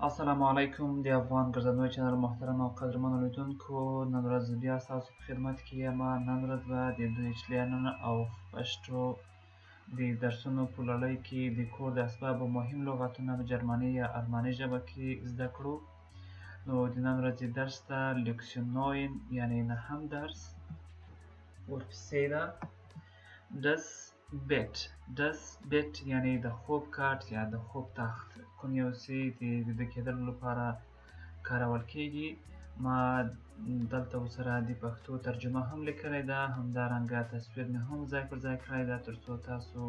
السلام علیکم د افغان ګرځندوی چینل محترم او قدرمنو لیدونکو، نن ورځ بیا ستاسو په خدمت کې یم. نن ورځ به د دویچ lernen auf paschto د درسونو په لړۍ کې د کور د اسبابو مهم لغاتونه په جرمني یا الماني ژبه کې زده کړو. نو د نن ورځې درس ته L-09 یعنی نهم درس ورپسې ده das Bett یعنی د خوب کاټ یا د خوب تخت، کوم یو څه د ویده کېدلو لپاره کارول کېږي. ما دلته ورسره د پښتو ترجمه هم لیکلې ده، همدارنګه تصویر مې هم ځای پر ځای کړی ده تر څو تاسو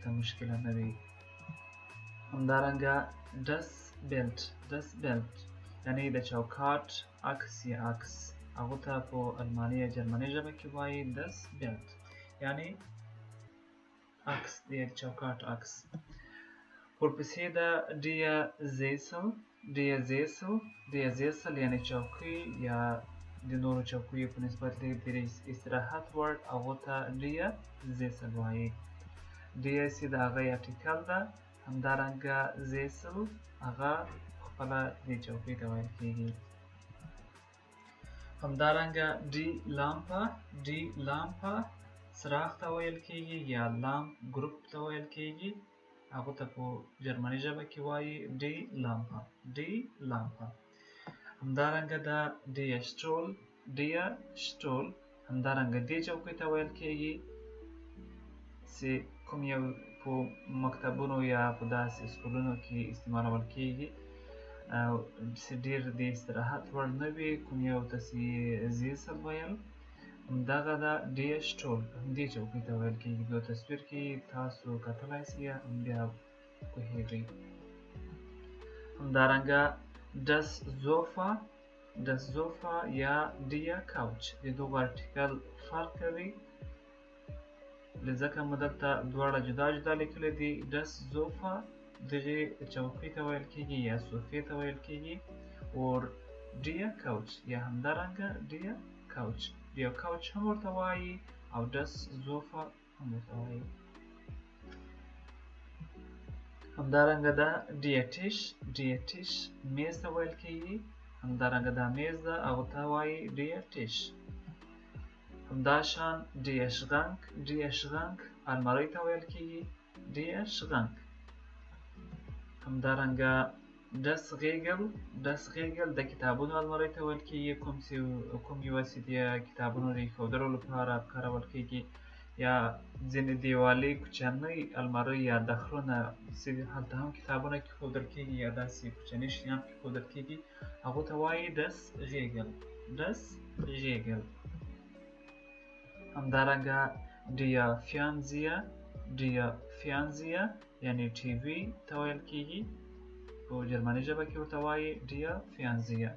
ته مشکله نه وي. همدارنګه das Bett یعنی د چوکاټ عکس یا عکس، هغو ته په الماني یا جرمني ژبه کې وایي das Bett یعنی عکس، د چوکاټ عکس. ورپسې ده der Sessel یعنی چوکۍ یا د نورو چوکیو په نسبت لږ د استراحت وړ، هغو ته der Sessel وایي. der چې د هغه ارټیکل ده، همدارنګه Sessel هغه خپله د چوکۍ ته ویل کېږي. همدارنګه die Lampe څراغ ته ویل کېږي یا لامپ ګروپ ته ویل کېږي، هغو ته په جرمني ژبه کې وایي die Lampe. همدارنګه ده der Stuhl، همدارنګه دې چوکۍ ته ویل کېږي چې کوم یو په مکتبونو یا په داسې سکولونو کې استعمالول کېږي چې ډېر د استراحت وړ نه وي، کوم یو ته چې Sessel ویل، همدغه ده der Stuhl، همدې چوکۍ ته ویل کېږي. په تصویر کې تاسو کتلی سئ، بیا پوهېږئ. همدارنګه das Sofa یا der Couch، د دغو ارټیکل فرق کوي، ځکه مو دلته دواړه جدا جدا لیکلي دي. das Sofa دغې چوکۍ ته ویل کېږي یا صوفې ته ویل کېږي، اور der Couch یا همدارنګه der Couch هم ورته وایي او das Sofa هم ورته وایي. همدارنګه ده der Tisch میز ته ویل کېږي، همدارنګه دا میز ده، هغو ته وایي der Tisch. همداشان der Schrank المارۍ ته ویل کېږي der Schrank. همدارنګه das Regal د کتابونو المارۍ ته ویل کېږي، کوم یوه چې د کتابونو د ایښودلو لپاره کارول کېږي، یا ځینې دیوالي کوچنۍ المارۍ یا داخلونه چې هلته هم کتابونه کېښودل کېږي یا داسې کوچني شیان کېښودل کېږي، هغو ته وایي das Regal. همدارنګه der Fernseher یعنی ټي وي ته ویل کېږي، په جرمني ژبه کې ورته وایي der Fernseher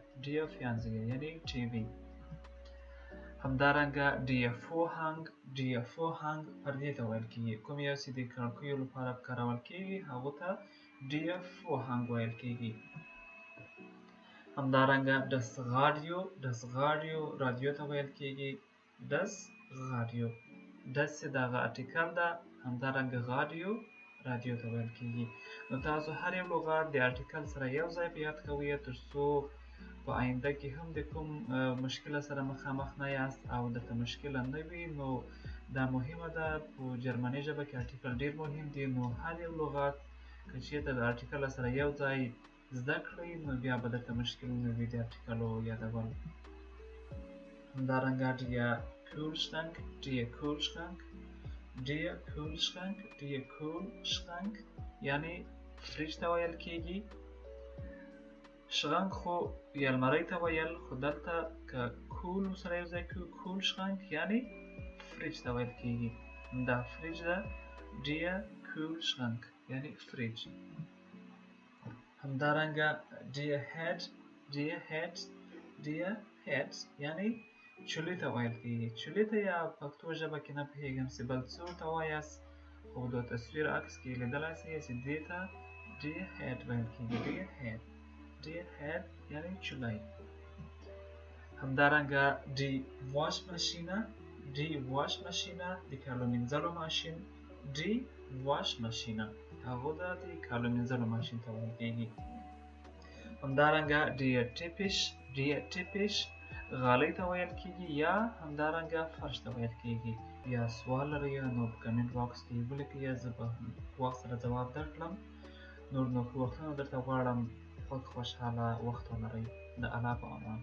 یعنی ټي وي. همدارنګه der Vorhang پردې ته ویل کېږي، کوم یو چې د کړکیو لپاره کارول کېږي، هغو ته der Vorhang ویل کېږي. همدارنګه das Radio رادیو ته ویل کېږي das Radio چې د هغه ارټیکل ده، همدارنګه رادیو ته ویل کېږي. نو تاسو هر یو لغات د ارټیکل سره یو ځای په یاد کوئ تر څو په آینده کې هم د کوم مشکله سره مخامخ نه یاست او درته مشکله نه وي. نو دا مهمه ده، په جرمني ژبه کې ارټیکل ډېر مهم دي، نو هر یو لغات که چېرته د ارټیکل سره یو ځای زده کړئ نو بیا به درته مشکل نه وي د ارټیکلو یادول. همدارنګه der Kühlschrank یعنی فریج ته ویل کېږي. شرنک خو یا المارۍ ته ویل، خو دلته که کول سره یو ځای کړو Kühlschrank یعنی فریج ته ویل کېږي. دا فریج ده der Kühlschrank یعنی فریج. همدارنګه der Herd یعنی چولې ته ویل کېږي. چولې ته یا پښتو ژبه کې نه پوهېږم چې بل څه ورته وایاست، خو د تصویر عکس کې لیدلی سئ چې دې ته der Herd ویل کېږي. der Herd یعنی چولۍ. همدارنګه die Waschmaschine د کالو مینځلو ماشین، die Waschmaschine هغو ته د کالو مینځلو ماشین ته ویل کېږي. همدارنګه ډیر ټیپیش غالۍ ته ویل کیږي یا همدارنګه فرش ته ویل کیږي. یا سوال لرئ نو په کمنټ باکس کې ولیکئ، زه به وخت سره ځواب درکړم. نور نو ښه وختونه درته غواړم. خوږ خوشحاله وخت ولرئ. د الله په امان.